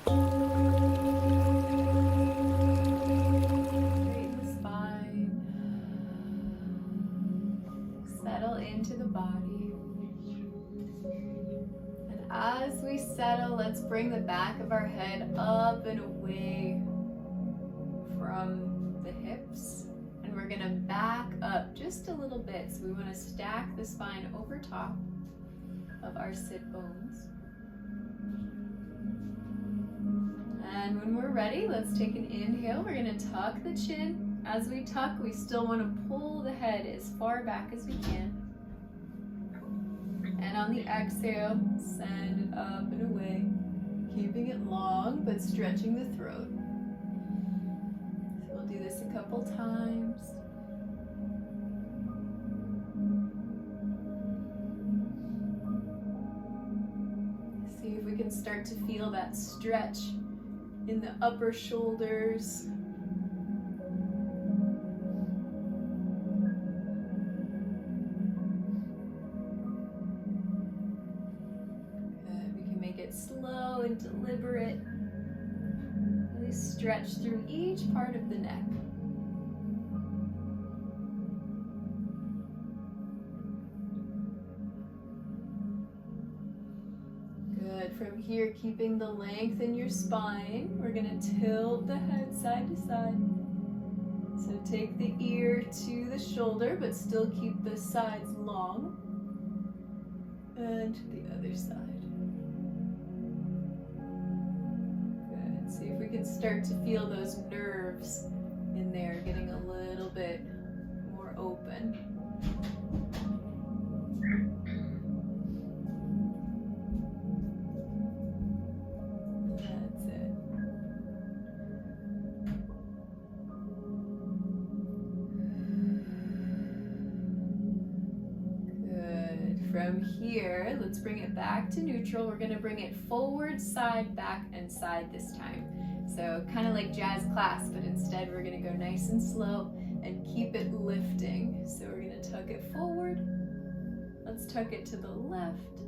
Straighten the spine. Settle into the body. And as we settle, let's bring the back of our head up and away from the hips. And we're gonna back up just a little bit. So we wanna stack the spine over top of our sit bones. And when we're ready, let's take an inhale. We're gonna tuck the chin. As we tuck, we still wanna pull the head as far back as we can. And on the exhale, send it up and away, keeping it long, but stretching the throat. So we'll do this a couple times. See if we can start to feel that stretch in the upper shoulders. Good. We can make it slow and deliberate. Really stretch through each part of the neck. Good. From here, keeping the length in your spine, we're going to tilt the head side to side. So take the ear to the shoulder, but still keep the sides long. And to the other side. Good. See if we can start to feel those nerves in there getting a little bit more open. That's it. Good. From here, let's bring it back to neutral. We're going to bring it forward, side, back, and side this time. So kind of like jazz class, but instead we're going to go nice and slow and keep it lifting. So we're going to tuck it forward. Let's tuck it to the left.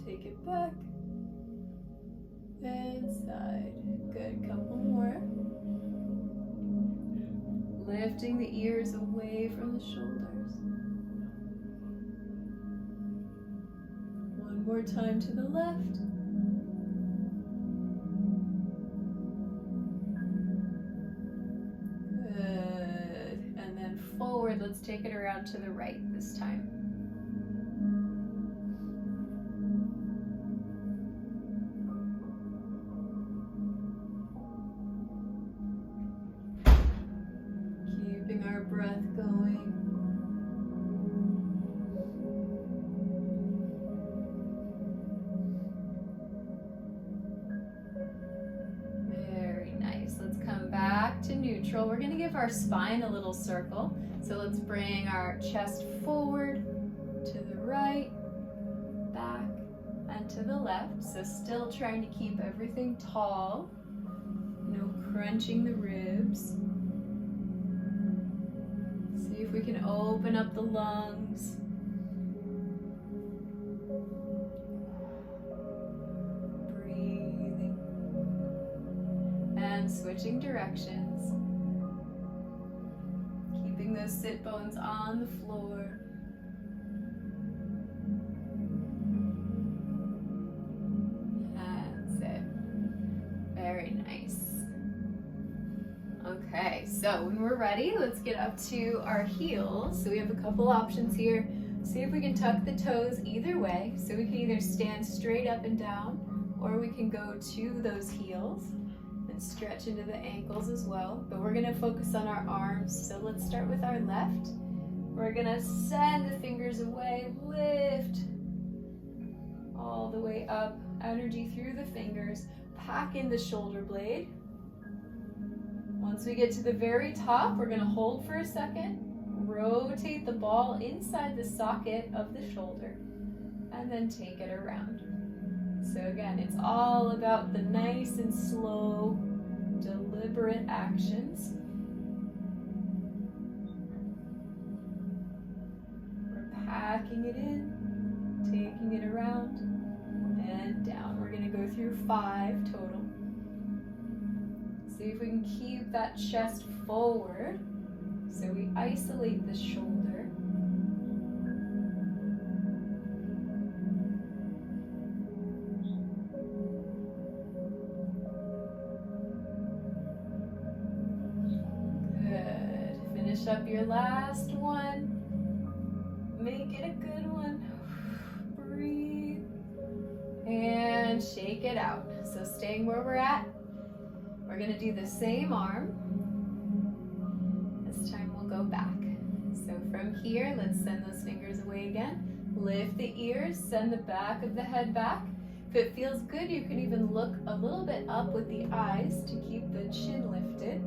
Take it back. And side. Good. Couple more. Lifting the ears away from the shoulders. One more time to the left. Good. And then forward, let's take it around to the right this time. Keeping our breath going. Very nice. Let's come back to neutral. We're going to give our spine a little circle. So let's bring our chest forward, to the right, back, and to the left. So still trying to keep everything tall. No crunching the ribs. See if we can open up the lungs. Breathing. And switching directions. Keeping those sit bones on the floor. That's it. Very nice. Okay, so when we're ready, let's get up to our heels. So we have a couple options here. See if we can tuck the toes either way. So we can either stand straight up and down, or we can go to those heels and stretch into the ankles as well. But we're gonna focus on our arms. So let's start with our left. We're gonna send the fingers away, lift all the way up, energy through the fingers, pack in the shoulder blade. Once we get to the very top, we're gonna hold for a second, rotate the ball inside the socket of the shoulder, and then take it around. So again, it's all about the nice and slow, deliberate actions. We're packing it in, taking it around, and down. We're gonna go through 5 total. See if we can keep that chest forward. So we isolate the shoulder. Good. Finish up your last one. Make it a good one. Breathe. And shake it out. So staying where we're at, we're gonna do the same arm. This time we'll go back. So from here, let's send those fingers away again. Lift the ears, send the back of the head back. If it feels good, you can even look a little bit up with the eyes to keep the chin lifted.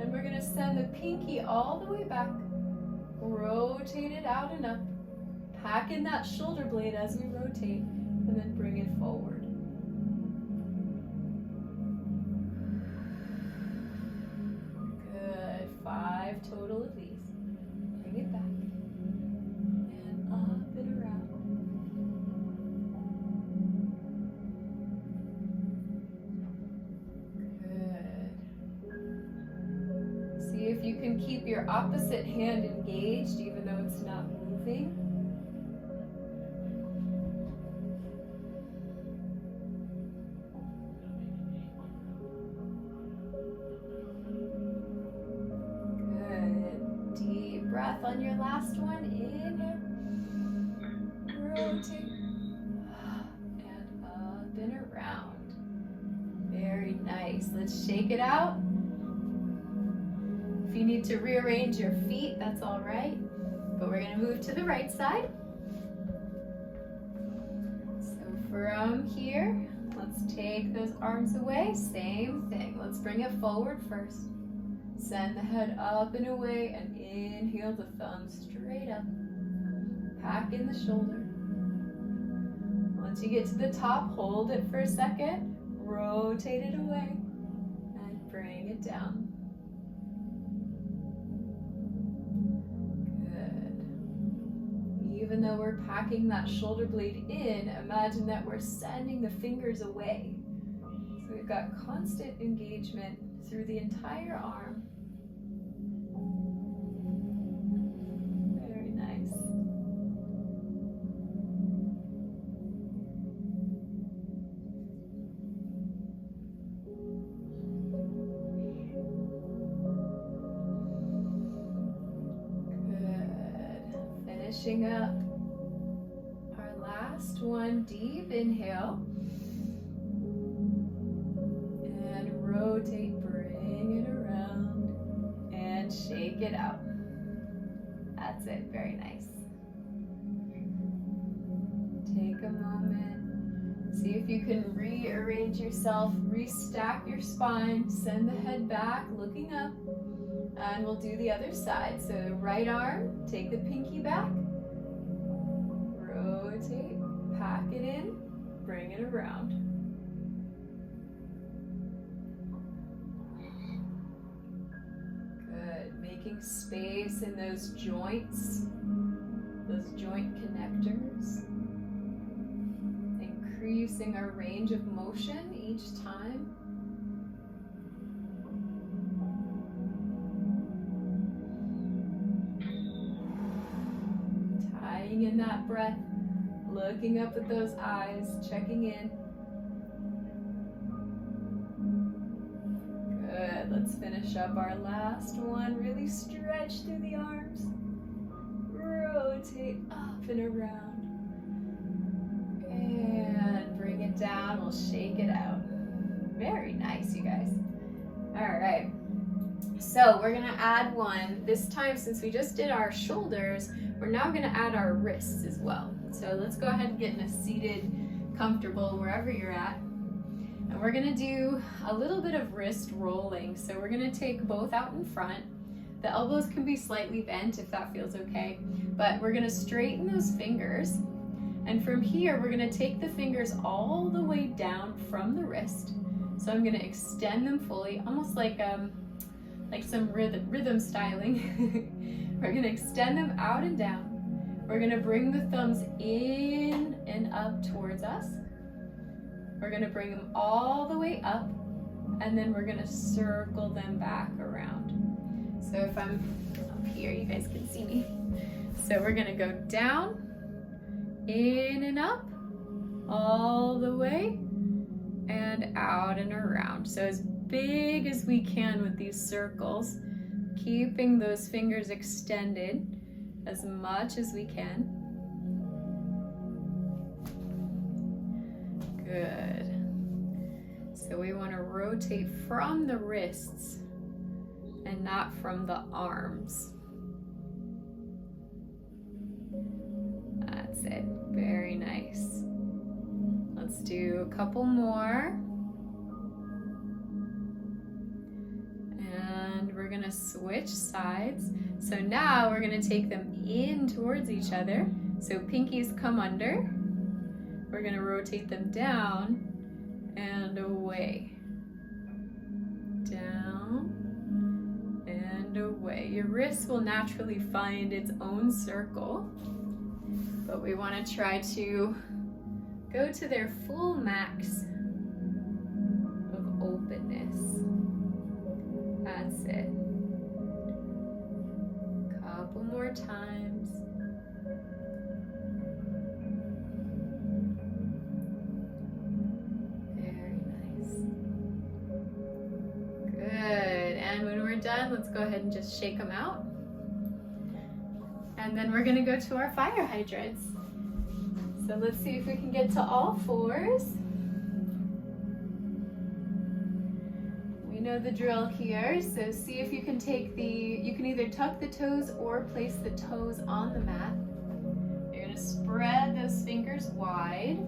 And we're gonna send the pinky all the way back. Rotate it out and up. Pack in that shoulder blade as we rotate, and then bring it forward. Good, 5 total of these. Bring it back, and up and around. Good. See if you can keep your opposite hand engaged even though it's not moving. Breath on your last one. Inhale, rotate, and up and around. Very nice. Let's shake it out. If you need to rearrange your feet, that's all right. But we're going to move to the right side. So from here, let's take those arms away. Same thing. Let's bring it forward first. Send the head up and away, and inhale the thumbs straight up. Pack in the shoulder. Once you get to the top, hold it for a second. Rotate it away, and bring it down. Good. Even though we're packing that shoulder blade in, imagine that we're sending the fingers away. So we've got constant engagement through the entire arm. Very nice. Good. Finishing up our last one. Deep inhale. Rotate, bring it around, and shake it out. That's it, very nice. Take a moment, see if you can rearrange yourself, restack your spine, send the head back, looking up, and we'll do the other side. So right arm, take the pinky back, rotate, pack it in, bring it around. Making space in those joints, those joint connectors, increasing our range of motion each time. Tying in that breath, looking up at those eyes, checking in. Good, let's finish up our last one. Really stretch through the arms. Rotate up and around. And bring it down, we'll shake it out. Very nice, you guys. All right, so we're gonna add one. This time, since we just did our shoulders, we're now gonna add our wrists as well. So let's go ahead and get in a seated, comfortable, wherever you're at. And we're gonna do a little bit of wrist rolling. So we're gonna take both out in front. The elbows can be slightly bent if that feels okay, but we're gonna straighten those fingers. And from here, we're gonna take the fingers all the way down from the wrist. So I'm gonna extend them fully, almost like some rhythm styling. We're gonna extend them out and down. We're gonna bring the thumbs in and up towards us. We're gonna bring them all the way up, and then we're gonna circle them back around. So if I'm up here, you guys can see me. So we're gonna go down, in and up, all the way, and out and around. So as big as we can with these circles, keeping those fingers extended as much as we can. Good. So we want to rotate from the wrists and not from the arms. That's it. Very nice. Let's do a couple more. And we're gonna switch sides. So now we're gonna take them in towards each other. So pinkies come under. We're gonna rotate them down and away. Down and away. Your wrist will naturally find its own circle, but we wanna try to go to their full max of openness. That's it. Couple more times. Very nice. Good. And when we're done, let's go ahead and just shake them out. And then we're gonna go to our fire hydrants. So let's see if we can get to all fours. We know the drill here, so see if you can you can either tuck the toes or place the toes on the mat. You're gonna spread those fingers wide.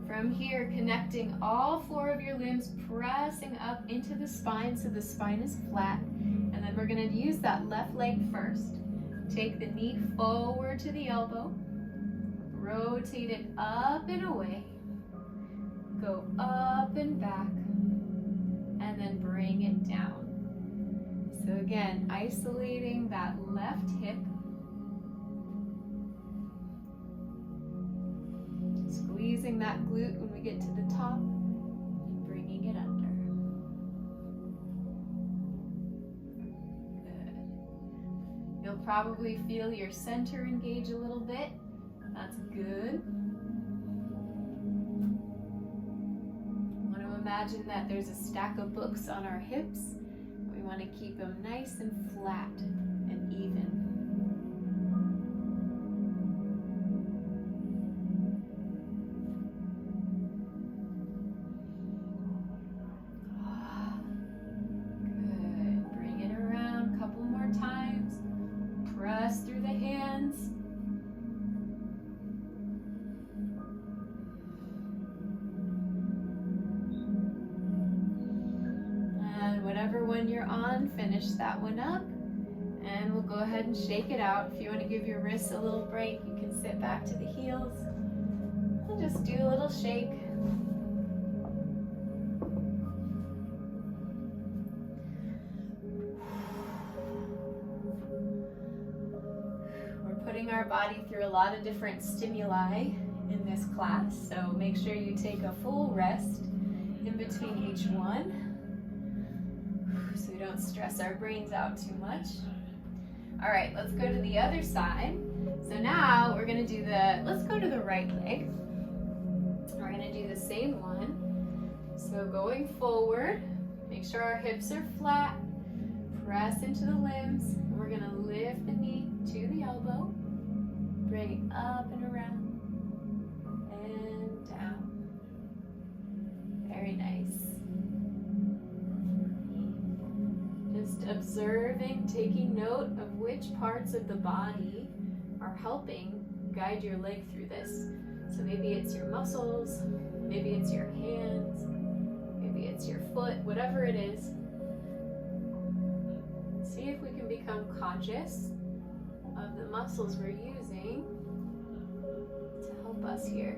From here, connecting all four of your limbs, pressing up into the spine so the spine is flat. And then we're gonna use that left leg first. Take the knee forward to the elbow. Rotate it up and away. Go up and back. And then bring it down. So again, isolating that left hip. Squeezing that glute when we get to the top. Bringing it under. Good. You'll probably feel your center engage a little bit. That's good. I want to imagine that there's a stack of books on our hips. We want to keep them nice and flat and even. Good. Bring it around a couple more times. Press through the hands. Whatever one you're on, finish that one up, and we'll go ahead and shake it out. If you want to give your wrists a little break, you can sit back to the heels and just do a little shake. We're putting our body through a lot of different stimuli in this class, so make sure you take a full rest in between each one, so we don't stress our brains out too much. All right, let's go to the other side. So now we're gonna do let's go to the right leg. We're gonna do the same one. So going forward, make sure our hips are flat, press into the limbs, and we're gonna lift the knee to the elbow, bring it up and around, and down. Very nice. Just observing, taking note of which parts of the body are helping guide your leg through this. So maybe it's your muscles, maybe it's your hands, maybe it's your foot, whatever it is. See if we can become conscious of the muscles we're using to help us here.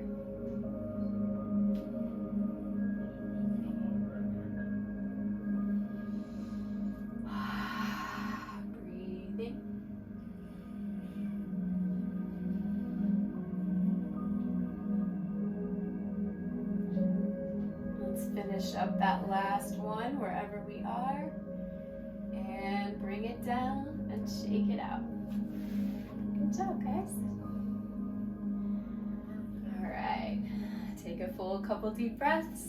finish up that last one wherever we are. And bring it down and shake it out. Good job, guys. All right, take a full couple deep breaths.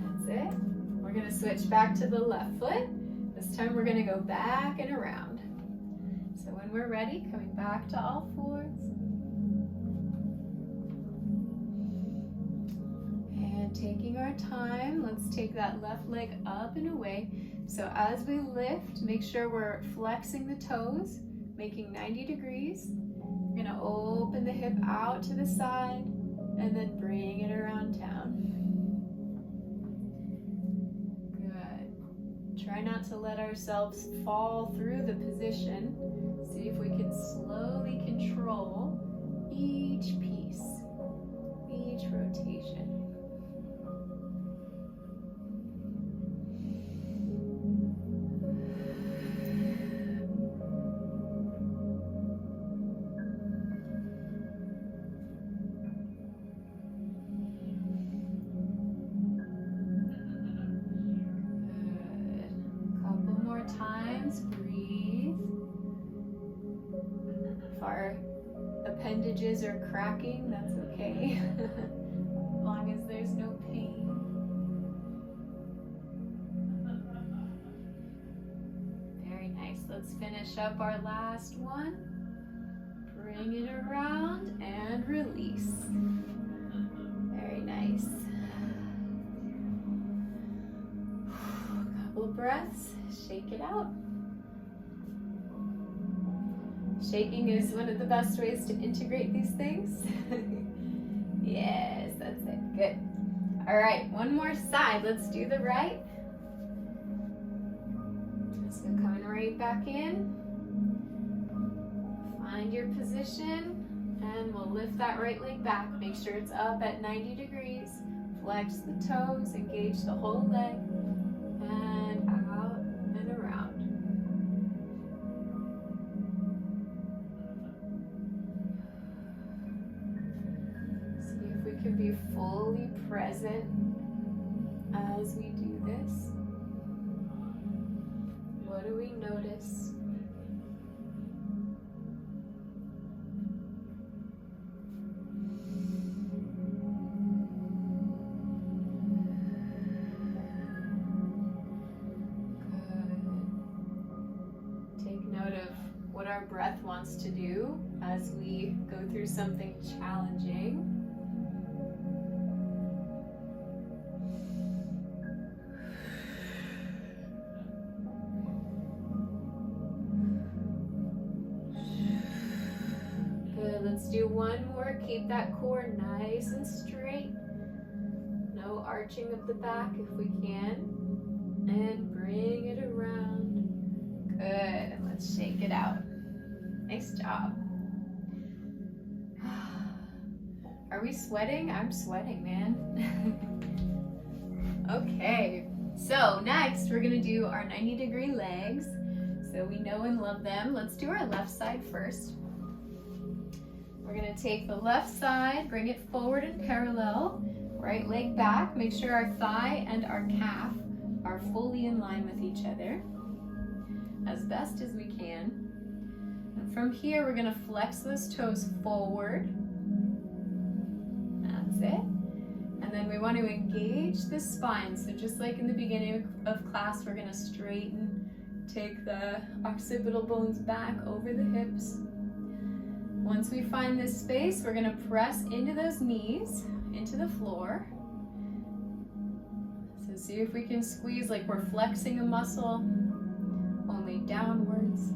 That's it. We're gonna switch back to the left foot. This time we're gonna go back and around. So when we're ready, coming back to all fours. And taking our time, let's take that left leg up and away. So as we lift, make sure we're flexing the toes, making 90 degrees. We're gonna open the hip out to the side and then bring it around town. Good. Try not to let ourselves fall through the position. See if we can slowly control each piece, each rotation. Breathe. If our appendages are cracking, that's okay, as long as there's no pain. Very nice. Let's finish up our last one. Bring it around and release. Very nice. Couple of breaths. Shake it out. Shaking is one of the best ways to integrate these things. Yes, that's it. Good. All right, one more side. Let's do the right. So coming right back in. Find your position, and we'll lift that right leg back. Make sure it's up at 90 degrees. Flex the toes, engage the whole leg, and out and around. See if we can be fully present as we do this. What do we notice? What our breath wants to do as we go through something challenging. Good, let's do one more. Keep that core nice and straight. No arching of the back if we can. And bring it around. Good, and let's shake it out. Nice job. Are we sweating? I'm sweating, man. Okay, so next we're gonna do our 90-degree legs. So we know and love them. Let's do our left side first. We're gonna take the left side, bring it forward and parallel. Right leg back, make sure our thigh and our calf are fully in line with each other as best as we can. And from here, we're gonna flex those toes forward. That's it. And then we want to engage the spine. So just like in the beginning of class, we're gonna straighten, take the occipital bones back over the hips. Once we find this space, we're gonna press into those knees, into the floor. So see if we can squeeze like we're flexing a muscle, only downwards.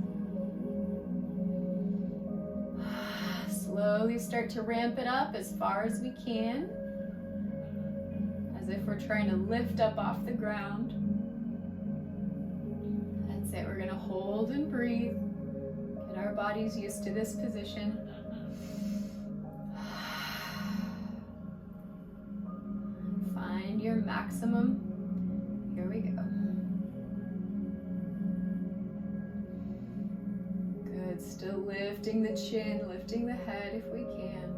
Slowly start to ramp it up as far as we can, as if we're trying to lift up off the ground. That's it, we're gonna hold and breathe. Get our bodies used to this position. Find your maximum. Here we go. Good, still lifting the chin, lifting the head if we can.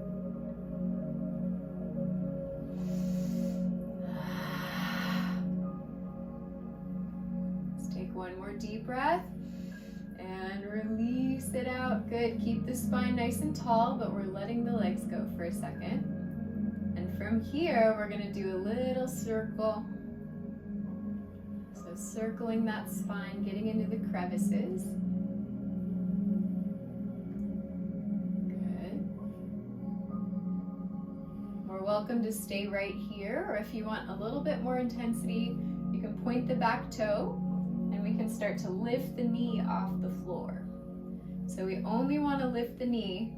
one more deep breath. And release it out. Good. Keep the spine nice and tall, but we're letting the legs go for a second. And from here, we're going to do a little circle. So circling that spine, getting into the crevices. Good. We're welcome to stay right here, or if you want a little bit more intensity, you can point the back toe. We can start to lift the knee off the floor. So we only want to lift the knee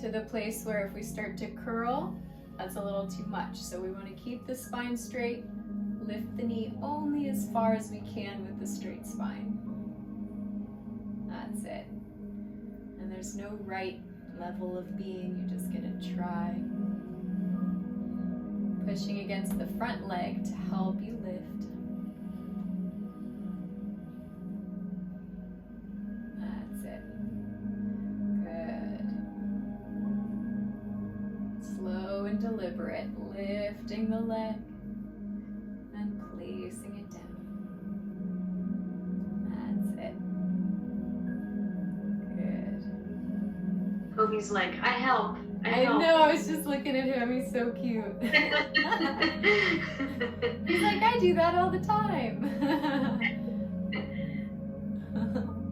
to the place where if we start to curl, that's a little too much. So we want to keep the spine straight, lift the knee only as far as we can with the straight spine. That's it. And there's no right level of being, you're just going to try. Pushing against the front leg to help you lift. Deliberate, lifting the leg and placing it down. That's it. Good. Kobe's like, I help. I know, I was just looking at him, he's so cute. He's like, I do that all the time.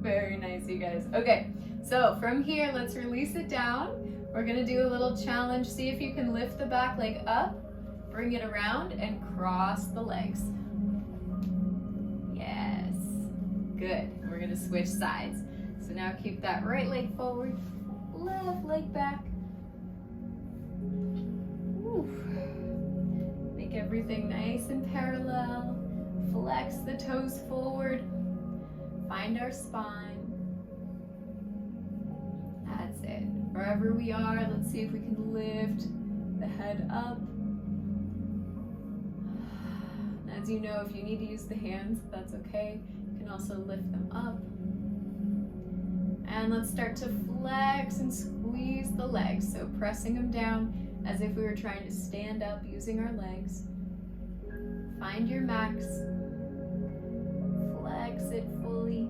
Very nice, you guys. Okay, so from here, let's release it down. We're gonna do a little challenge. See if you can lift the back leg up, bring it around, and cross the legs. Yes, good. We're gonna switch sides. So now keep that right leg forward, left leg back. Ooh. Make everything nice and parallel. Flex the toes forward. Find our spine. That's it. Wherever we are, let's see if we can lift the head up. As you know, if you need to use the hands, that's okay. You can also lift them up. And let's start to flex and squeeze the legs. So pressing them down as if we were trying to stand up using our legs. Find your max. Flex it fully.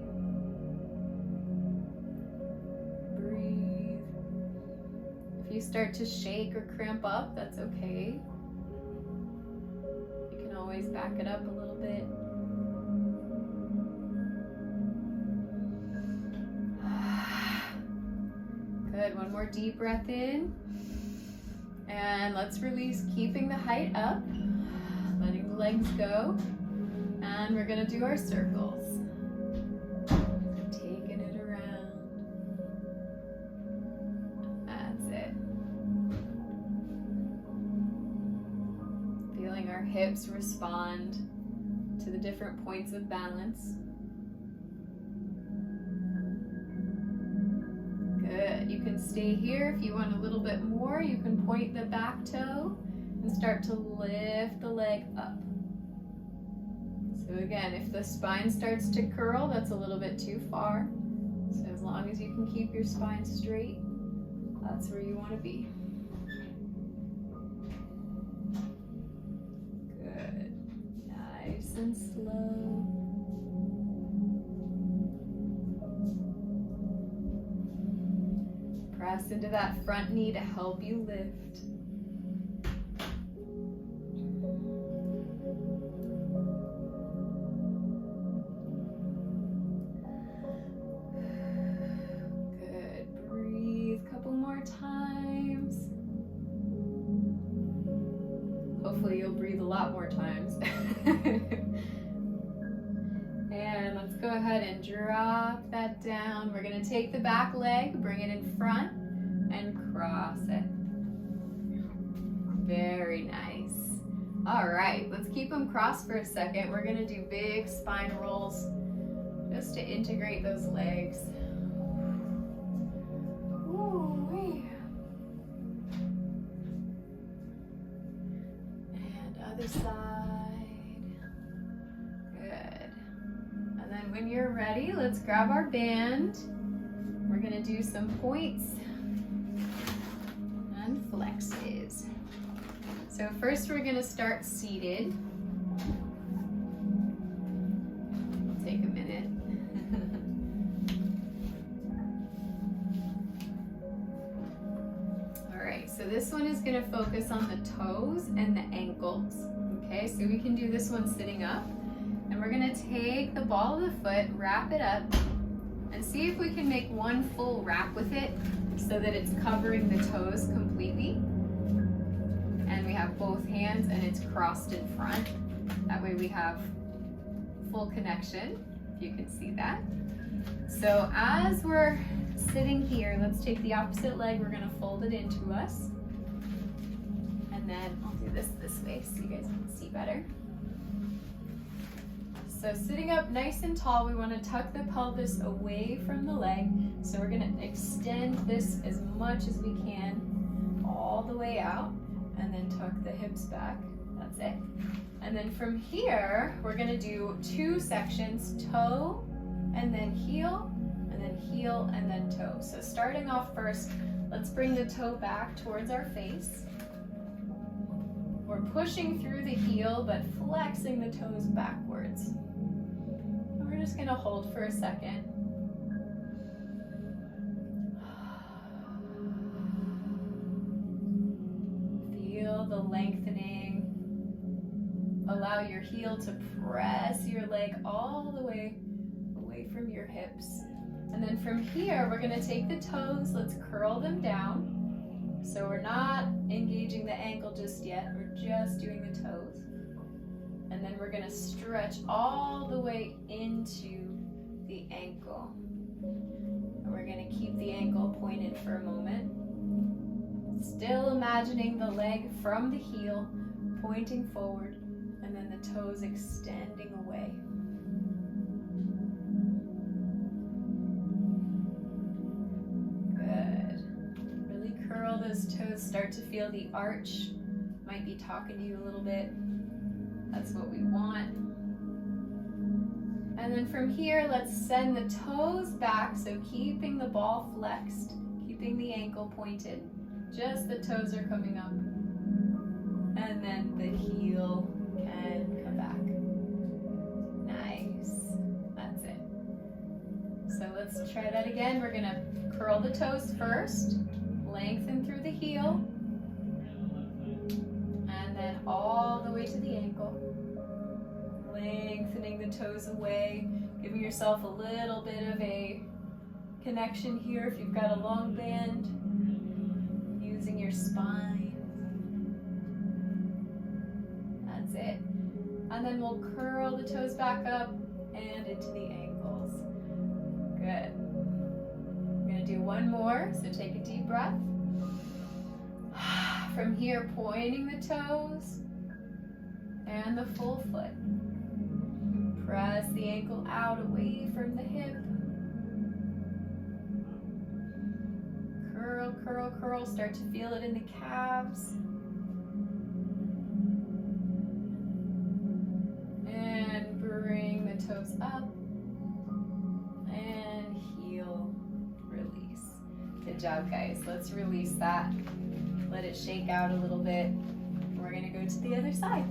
Breathe. If you start to shake or cramp up, that's okay. You can always back it up a little bit. Good, one more deep breath in. And let's release, keeping the height up, letting the legs go. And we're gonna do our circles. Taking it around. That's it. Feeling our hips respond to the different points of balance. Good. You can stay here. If you want a little bit more, you can point the back toe and start to lift the leg up. So again, if the spine starts to curl, that's a little bit too far. So as long as you can keep your spine straight, that's where you want to be. Good. Nice and slow. Press into that front knee to help you lift. Good. Breathe a couple more times. Hopefully you'll breathe a lot more times. And let's go ahead and drop that down. We're going to take the back leg, bring it in front, and cross it. Very nice. All right, let's keep them crossed for a second. We're going to do big spine rolls just to integrate those legs. Ooh-wee. And other side. When you're ready, let's grab our band. We're gonna do some points and flexes. So first we're gonna start seated. Take a minute. So this one is gonna focus on the toes and the ankles. Okay, so we can do this one sitting up. And we're gonna take the ball of the foot, wrap it up, and see if we can make one full wrap with it so that it's covering the toes completely. And we have both hands and it's crossed in front. That way we have full connection, if you can see that. So as we're sitting here, let's take the opposite leg, we're gonna fold it into us. And then I'll do this way so you guys can see better. So sitting up nice and tall, we wanna tuck the pelvis away from the leg. So we're gonna extend this as much as we can, all the way out, and then tuck the hips back, that's it. And then from here, we're gonna do 2 sections, toe, and then heel, and then heel, and then toe. So starting off first, let's bring the toe back towards our face. We're pushing through the heel, but flexing the toes backwards. And we're just gonna hold for a second. Feel the lengthening. Allow your heel to press your leg all the way away from your hips. And then from here, we're gonna take the toes, let's curl them down. So we're not engaging the ankle just yet, we're just doing the toes. And then we're gonna stretch all the way into the ankle. And we're gonna keep the ankle pointed for a moment. Still imagining the leg from the heel pointing forward, and then the toes extending away. Good. Really curl those toes, start to feel the arch. Might be talking to you a little bit. That's what we want. And then from here, let's send the toes back, so keeping the ball flexed, keeping the ankle pointed. Just the toes are coming up. And then the heel can come back. Nice. That's it. So let's try that again. We're gonna curl the toes first, lengthen through the heel, and then all the way to the ankle. Lengthening the toes away, giving yourself a little bit of a connection here if you've got a long band. Using your spine. That's it. And then we'll curl the toes back up and into the ankles. Good. We're gonna do one more, so take a deep breath. From here, pointing the toes and the full foot. Press the ankle out away from the hip. Curl, curl, curl. Start to feel it in the calves. And bring the toes up. And heel, release. Good job, guys. Let's release that. Let it shake out a little bit. We're gonna go to the other side.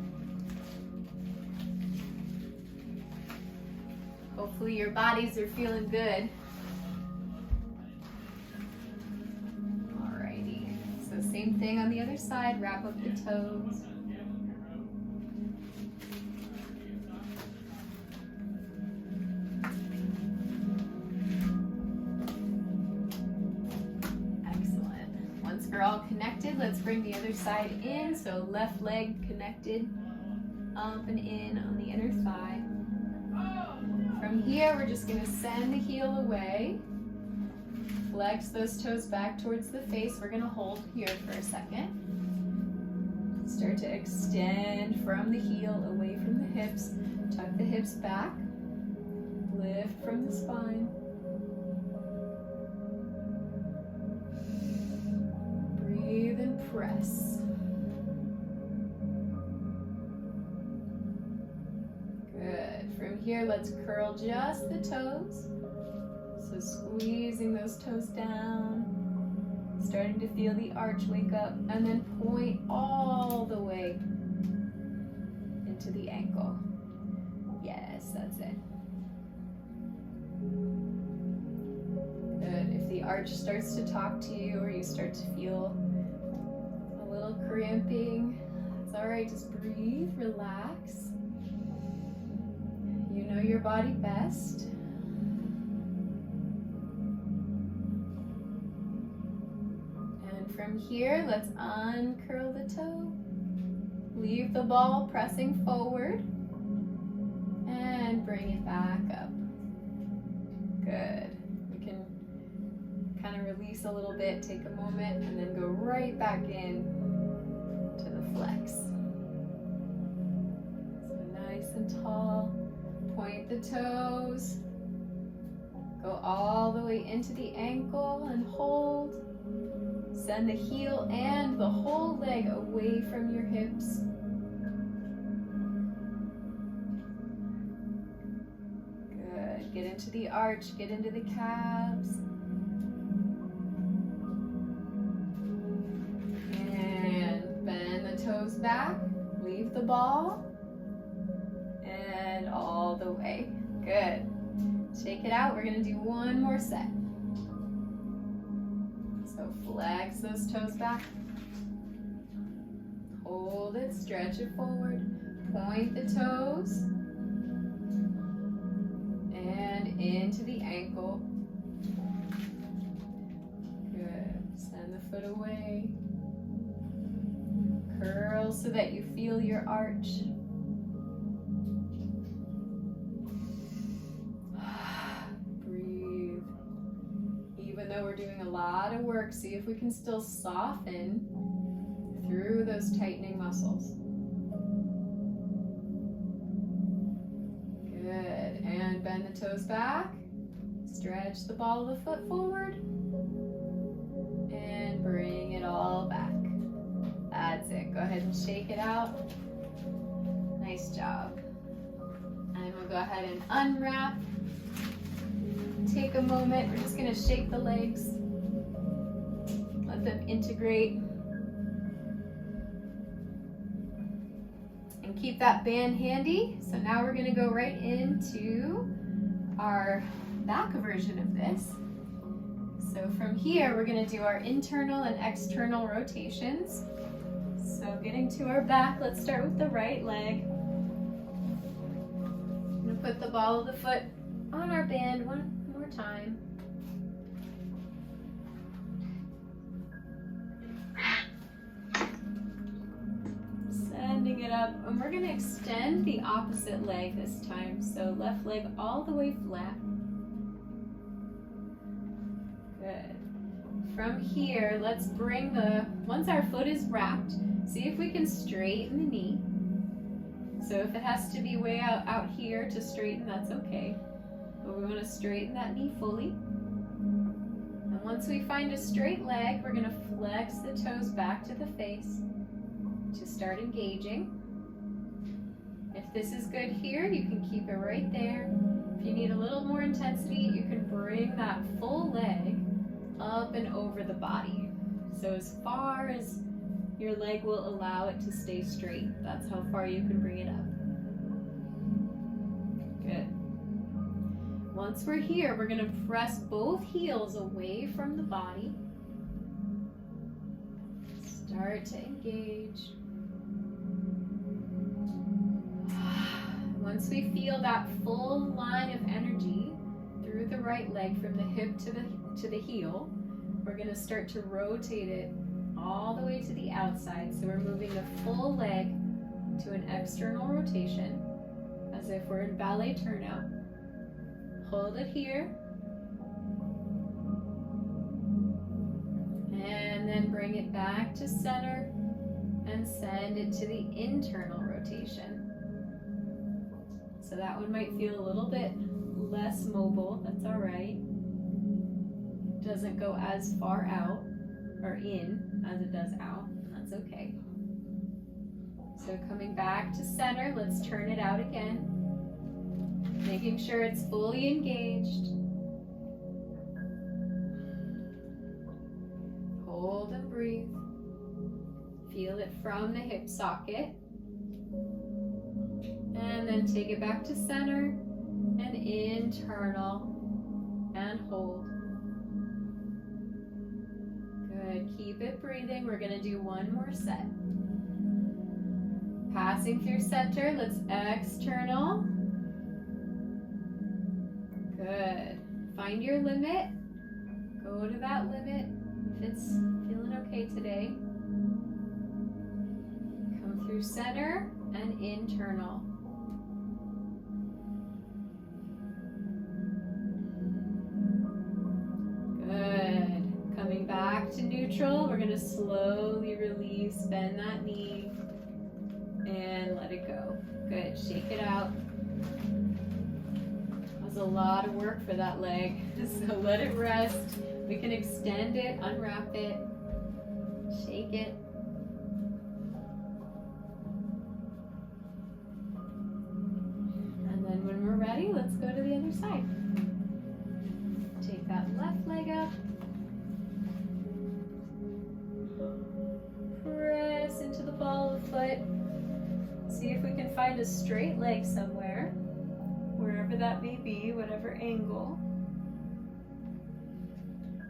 Hopefully your bodies are feeling good. Alrighty, so same thing on the other side, wrap up the toes. Excellent. Once we're all connected, let's bring the other side in. So left leg connected, up and in on the inner thigh. From here, we're just going to send the heel away. Flex those toes back towards the face. We're going to hold here for a second. Start to extend from the heel away from the hips. Tuck the hips back. Lift from the spine. Breathe and press. Good. From here, let's curl just the toes. So squeezing those toes down. Starting to feel the arch wake up. And then point all the way into the ankle. Yes, that's it. Good. If the arch starts to talk to you or you start to feel cramping, it's all right. Just breathe, relax. You know your body best. And from here, let's uncurl the toe. Leave the ball pressing forward. And bring it back up. Good. We can kind of release a little bit, take a moment, and then go right back in to the flex. So nice and tall. Point the toes. Go all the way into the ankle and hold. Send the heel and the whole leg away from your hips. Good. Get into the arch, get into the calves. And bend the toes back. Leave the ball. And all the way. Good. Shake it out. We're going to do one more set. So flex those toes back. Hold it, stretch it forward. Point the toes. And into the ankle. Good. Send the foot away. Curl so that you feel your arch. Breathe. Even though we're doing a lot of work, see if we can still soften through those tightening muscles. Good. And bend the toes back. Stretch the ball of the foot forward. And bring it all back. That's it. Go ahead and shake it out. Nice job. And we'll go ahead and unwrap. Take a moment. We're just going to shake the legs. Let them integrate. And keep that band handy. So now we're going to go right into our back version of this. So from here, we're going to do our internal and external rotations. So getting to our back, let's start with the right leg. I'm going to put the ball of the foot on our band one more time. Sending it up, and we're going to extend the opposite leg this time. So left leg all the way flat. Good. From here, let's bring once our foot is wrapped, see if we can straighten the knee. So if it has to be way out here to straighten, that's okay. But we want to straighten that knee fully. And once we find a straight leg, we're going to flex the toes back to the face to start engaging. If this is good here, you can keep it right there. If you need a little more intensity, you can bring that full leg up and over the body. So as far as your leg will allow it to stay straight, that's how far you can bring it up. Good. Once we're here, we're going to press both heels away from the body. Start to engage. Once we feel that full line of energy through the right leg from the hip to the heel, we're going to start to rotate it all the way to the outside. So we're moving the full leg to an external rotation, as if we're in ballet turnout. Hold it here. And then bring it back to center and send it to the internal rotation. So that one might feel a little bit less mobile. That's all right. Doesn't go as far out or in as it does out. That's okay. So coming back to center, let's turn it out again. Making sure it's fully engaged. Hold and breathe. Feel it from the hip socket. And then take it back to center and internal and hold. Good. Good, keep it breathing. We're gonna do one more set. Passing through center, let's external. Good. Find your limit. Go to that limit if it's feeling okay today. Come through center and internal. Good. Coming back to neutral, we're going to slowly release, bend that knee, and let it go. Good. Shake it out. That was a lot of work for that leg, so let it rest. We can extend it, unwrap it, shake it. And then when we're ready, let's go to the other side. Take that left leg up. Press into the ball of the foot. See if we can find a straight leg somewhere, wherever that may be, whatever angle.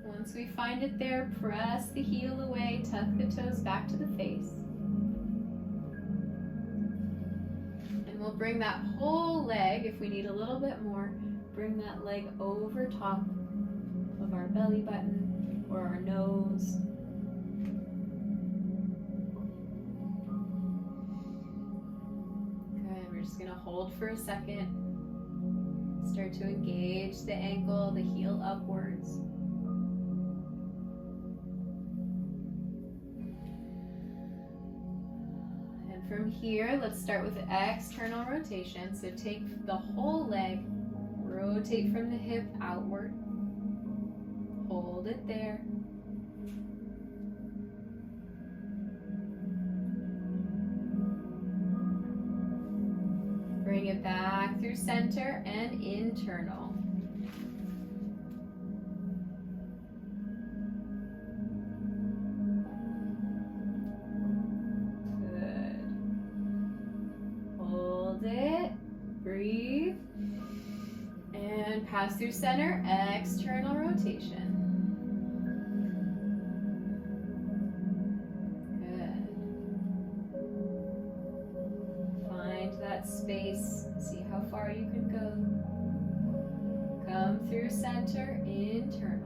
Once we find it there, press the heel away, tuck the toes back to the face. And we'll bring that whole leg, if we need a little bit more, bring that leg over top of our belly button or our nose. Good, we're just gonna hold for a second. Start to engage the ankle, the heel upwards. From here, let's start with the external rotation. So take the whole leg, rotate from the hip outward. Hold it there. Bring it back through center and internal. Breathe and pass through center, external rotation. Good. Find that space, see how far you can go. Come through center, internal.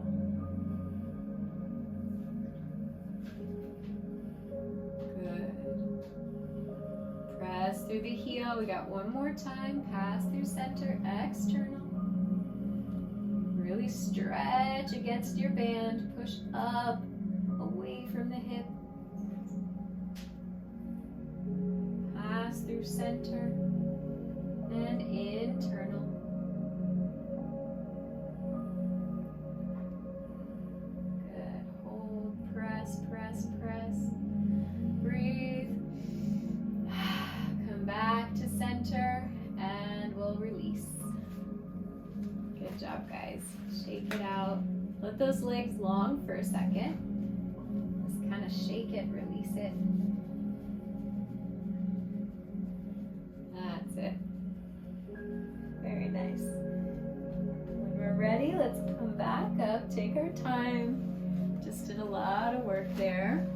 Press through the heel. We got one more time. Pass through center, external. Really stretch against your band. Push up, away from the hip. Pass through center and internal. Good. Hold, press, press, press. Breathe. Back to center and we'll release. Good job, guys. Shake it out. Let those legs long for a second. Just kind of shake it, release it. That's it. Very nice. When we're ready, let's come back up. Take our time. Just did a lot of work there.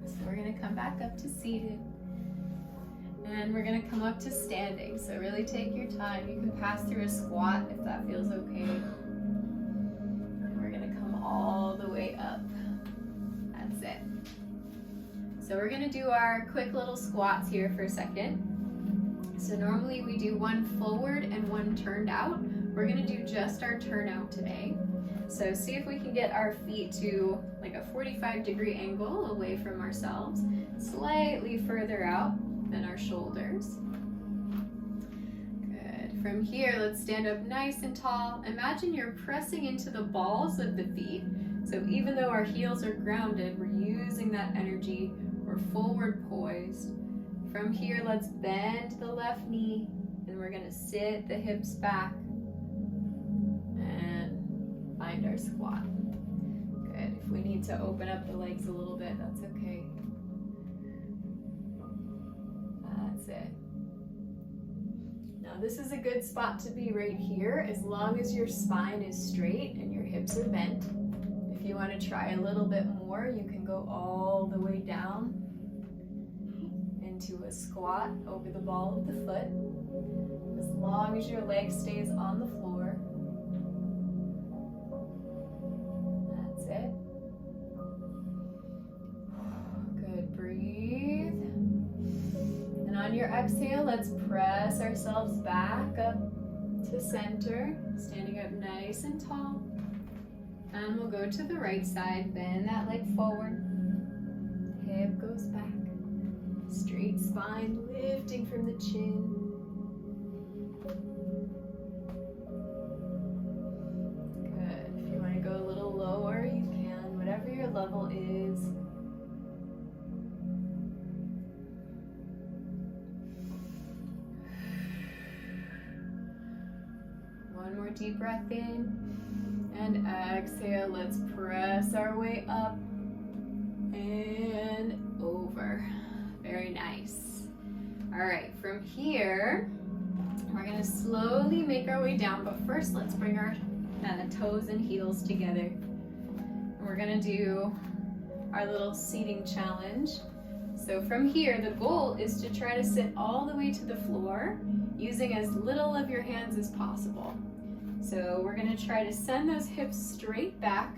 So we're going to come back up to seated. And we're going to come up to standing. So really take your time. You can pass through a squat if that feels okay. And we're going to come all the way up. That's it. So we're going to do our quick little squats here for a second. So normally we do one forward and one turned out. We're going to do just our turnout today. So see if we can get our feet to like a 45-degree angle away from ourselves, slightly further out than our shoulders. Good. From here, let's stand up nice and tall. Imagine you're pressing into the balls of the feet. So even though our heels are grounded, we're using that energy. We're forward poised. From here, let's bend the left knee, and we're going to sit the hips back and find our squat. Good. If we need to open up the legs a little bit, that's okay. That's it. Now this is a good spot to be right here, as long as your spine is straight and your hips are bent. If if you want to try a little bit more, you can go all the way down into a squat over the ball of the foot, as long as your leg stays on the floor. That's it. Good, breathe. And on your exhale, let's press ourselves back up to center, standing up nice and tall. And we'll go to the right side, bend that leg forward, hip goes back, straight spine lifting from the chin. Good, if you want to go a little lower, you can, whatever your level is. One more deep breath in. And exhale, let's press our way up and over. Very nice. All right, from here, we're gonna slowly make our way down, but first let's bring our toes and heels together. And we're gonna do our little seating challenge. So from here, the goal is to try to sit all the way to the floor using as little of your hands as possible. So we're gonna try to send those hips straight back,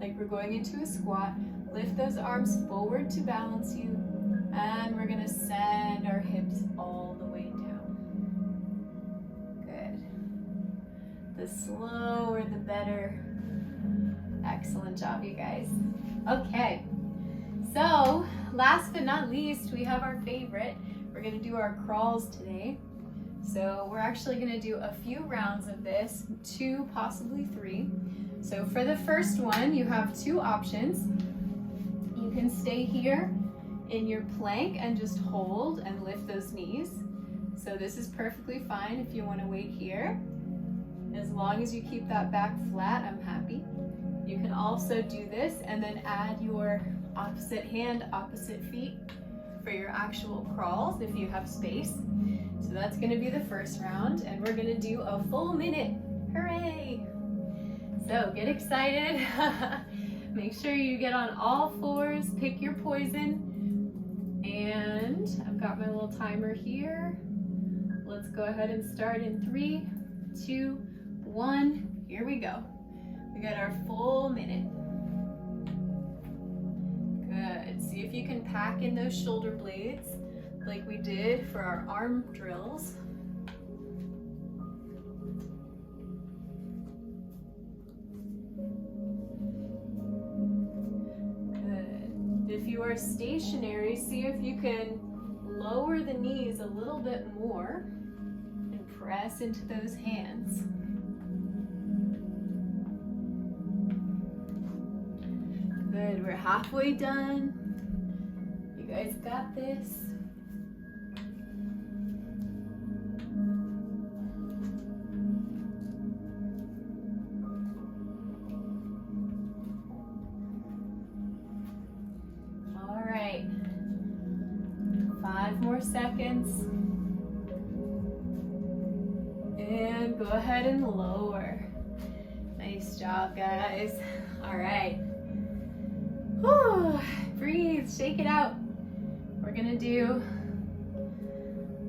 like we're going into a squat. Lift those arms forward to balance you, and we're gonna send our hips all the way down. Good. The slower, the better. Excellent job, you guys. Okay, so last but not least, we have our favorite. We're gonna do our crawls today. So we're actually going to do a few rounds of this, 2, possibly 3. So for the first one, you have 2 options. You can stay here in your plank and just hold and lift those knees. So this is perfectly fine if you want to wait here. As long as you keep that back flat, I'm happy. You can also do this and then add your opposite hand, opposite feet for your actual crawls if you have space. So that's going to be the first round, and we're going to do a full minute. Hooray! So get excited. Make sure you get on all fours, pick your poison, and I've got my little timer here. Let's go ahead and start in 3, 2, 1. Here we go. We got our full minute. Good. See if you can pack in those shoulder blades like we did for our arm drills. Good. If you are stationary, see if you can lower the knees a little bit more and press into those hands. Good, we're halfway done. You guys got this. All right, 5 more seconds. And go ahead and lower. Nice job, guys. All right. Whew. Breathe, shake it out. We're gonna do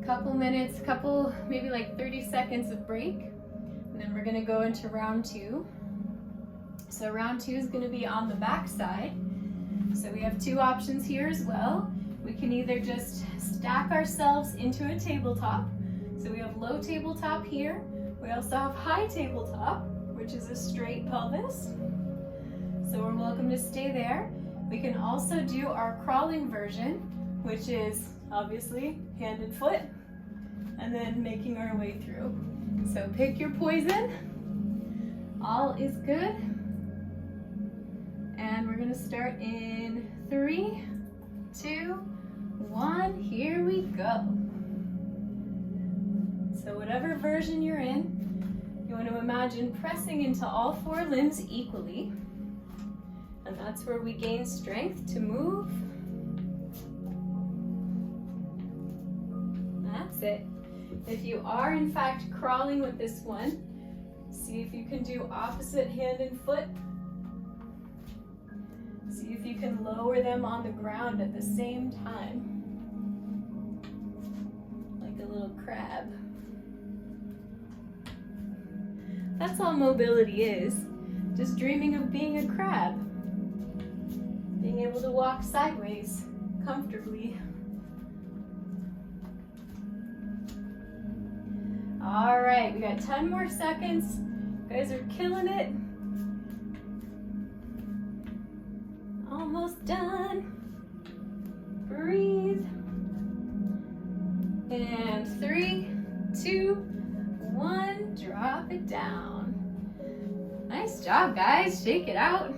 a couple minutes, maybe like 30 seconds of break, and then we're gonna go into round 2. So round 2 is gonna be on the back side. So we have 2 options here as well. We can either just stack ourselves into a tabletop. So we have low tabletop here. We also have high tabletop, which is a straight pelvis. So we're welcome to stay there. We can also do our crawling version, which is obviously hand and foot, and then making our way through. So pick your poison. All is good. And we're gonna start in 3, 2, 1. Here we go. So whatever version you're in, you want to imagine pressing into all 4 limbs equally. And that's where we gain strength to move. That's it. If you are in fact crawling with this one, see if you can do opposite hand and foot. See if you can lower them on the ground at the same time. Like a little crab. That's all mobility is. Just dreaming of being a crab. Being able to walk sideways comfortably. All right, we got 10 more seconds. You guys are killing it. Almost done. Breathe. And 3, 2, 1, drop it down. Nice job, guys. Shake it out.